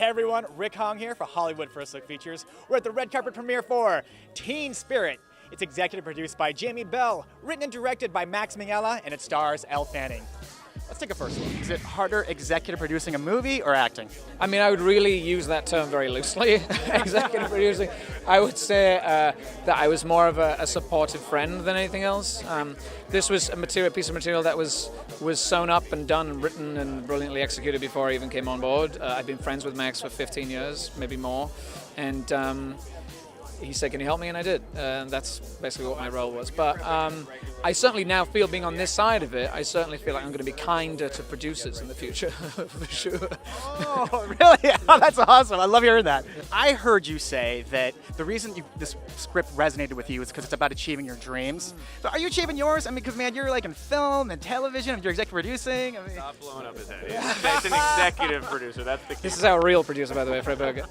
everyone, Rick Hong here for Hollywood First Look Features. We're at the red carpet premiere for Teen Spirit. It's executive produced by Jamie Bell, written and directed by Max Minghella, and it stars Elle Fanning. Let's take a first look. Is it harder executive producing a movie or acting? I mean, I would really use that term very loosely, executive producing. I would say that I was more of a supportive friend than anything else. This was a piece of material that was sewn up and done and written and brilliantly executed before I even came on board. I've been friends with Max for 15 years, maybe more, and he said, "Can you help me?" And I did. And that's basically what my role was. But I certainly now feel, being on this side of it, I certainly feel like I'm going to be kinder to producers in the future, for sure. Oh, really? Oh, that's awesome. I love hearing that. I heard you say that the reason this script resonated with you is because it's about achieving your dreams. So are you achieving yours? I mean, because, man, you're like in film and television, and you're executive producing. I mean, Stop blowing up his head. He's an executive producer. That's the key. This is our real producer, by the way, Fred Berger.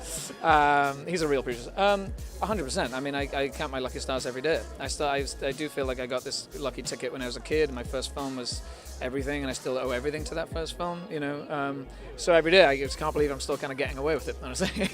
He's a real producer. 100%. I mean, I count my lucky stars every day. I do feel like I got this lucky ticket when I was a kid. My first film was everything, and I still owe everything to that first film, you know. So every day, I just can't believe I'm still kind of getting away with it, honestly.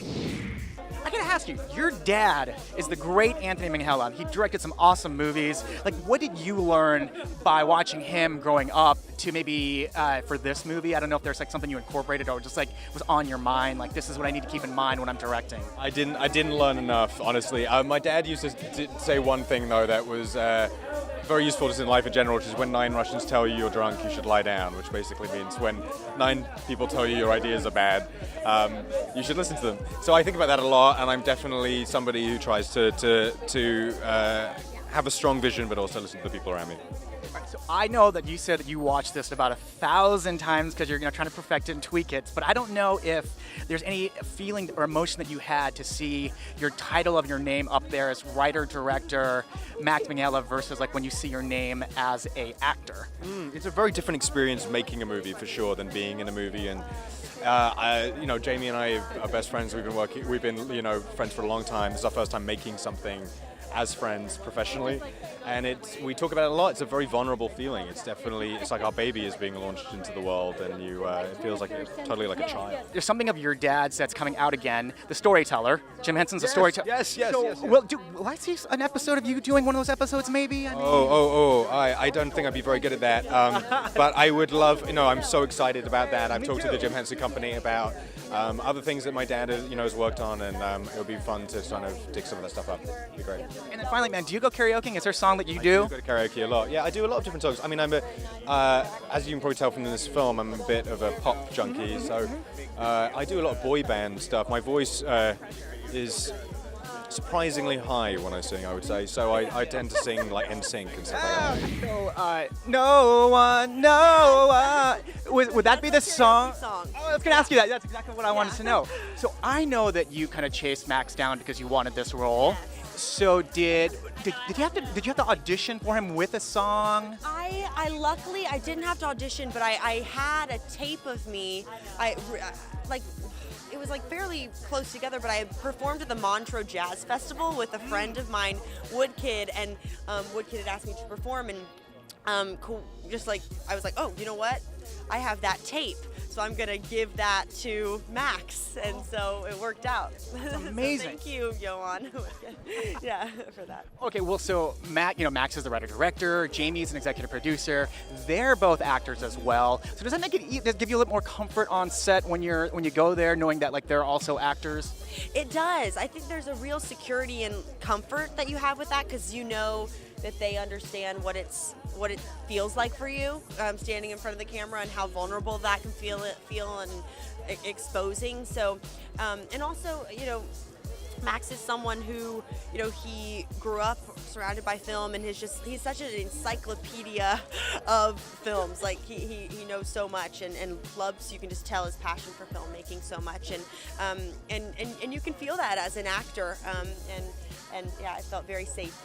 I gotta ask you, your dad is the great Anthony Minghella. He directed some awesome movies. Like, what did you learn by watching him growing up to maybe for this movie? I don't know if there's like something you incorporated or just like was on your mind, like this is what I need to keep in mind when I'm directing. I didn't learn enough, honestly. My dad used to say one thing though that was very useful just in life in general, which is when 9 Russians tell you you're drunk, you should lie down, which basically means when 9 people tell you your ideas are bad, you should listen to them. So I think about that a lot, and I'm definitely somebody who tries to have a strong vision, but also listen to the people around me. So I know that you said that you watched this about 1,000 times because you're trying to perfect it and tweak it, but I don't know if there's any feeling or emotion that you had to see your title of your name up there as writer-director Max Minghella versus like when you see your name as a actor. It's a very different experience making a movie for sure than being in a movie, and Jamie and I are best friends. We've been friends for a long time. This is our first time making something as friends professionally, and we talk about it a lot. It's a very vulnerable feeling. It's like our baby is being launched into the world, and it feels like totally like a child. There's something of your dad's that's coming out again, the storyteller. Jim Henson's a storyteller. Yes. Will I see an episode of you doing one of those episodes maybe? I mean, I don't think I'd be very good at that, but I would love, I'm so excited about that. I've talked to the Jim Henson Company about other things that my dad has worked on, and it would be fun to kind of dig some of that stuff up. It'd be great. And then finally, man, do you go karaokeing? Is there a song that you do? I do go to karaoke a lot. Yeah, I do a lot of different songs. I mean, as you can probably tell from this film, I'm a bit of a pop junkie, so I do a lot of boy band stuff. My voice is surprisingly high when I sing, I would say. So I tend to sing like NSYNC and stuff like that. No one. Would that be the song? Oh, I was going to ask you that. That's exactly what I wanted to know. So I know that you kind of chased Max down because you wanted this role. So did you have to audition for him with a song? I luckily I didn't have to audition, but I had a tape of me. It was like fairly close together, but I performed at the Montreux Jazz Festival with a friend of mine, Woodkid, and Woodkid had asked me to perform, and I was like, oh, you know what? I have that tape, so I'm gonna give that to Max, and so it worked out. That's amazing. So thank you, Johan. Yeah, for that. Okay, well, so Max is the writer-director, Jamie's an executive producer. They're both actors as well. So does that give you a little more comfort on set when you go there, knowing that like they're also actors? It does. I think there's a real security and comfort that you have with that, because you know that they understand what it feels like for you standing in front of the camera, and how vulnerable that can feel and exposing. So, and also, Max is someone who, he grew up surrounded by film, and he's such an encyclopedia of films. Like he knows so much and loves, you can just tell his passion for filmmaking so much, and you can feel that as an actor, and yeah, I felt very safe.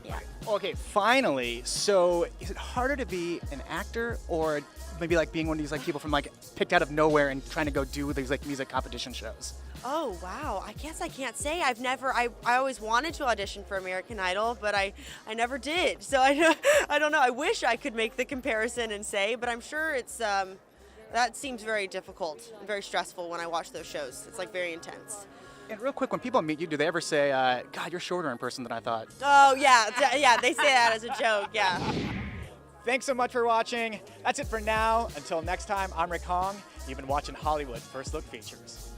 Yeah. Okay, finally, so is it harder to be an actor, or maybe like being one of these like people from like picked out of nowhere and trying to go do these like music competition shows? Oh, wow. I guess I can't say. I always wanted to audition for American Idol, but I never did. So I don't know. I wish I could make the comparison and say, but I'm sure it's That seems very difficult, very stressful when I watch those shows. It's like very intense. And real quick, when people meet you, do they ever say, God, you're shorter in person than I thought? Oh yeah, yeah, they say that as a joke, yeah. Thanks so much for watching. That's it for now. Until next time, I'm Rick Hong. You've been watching Hollywood's First Look Features.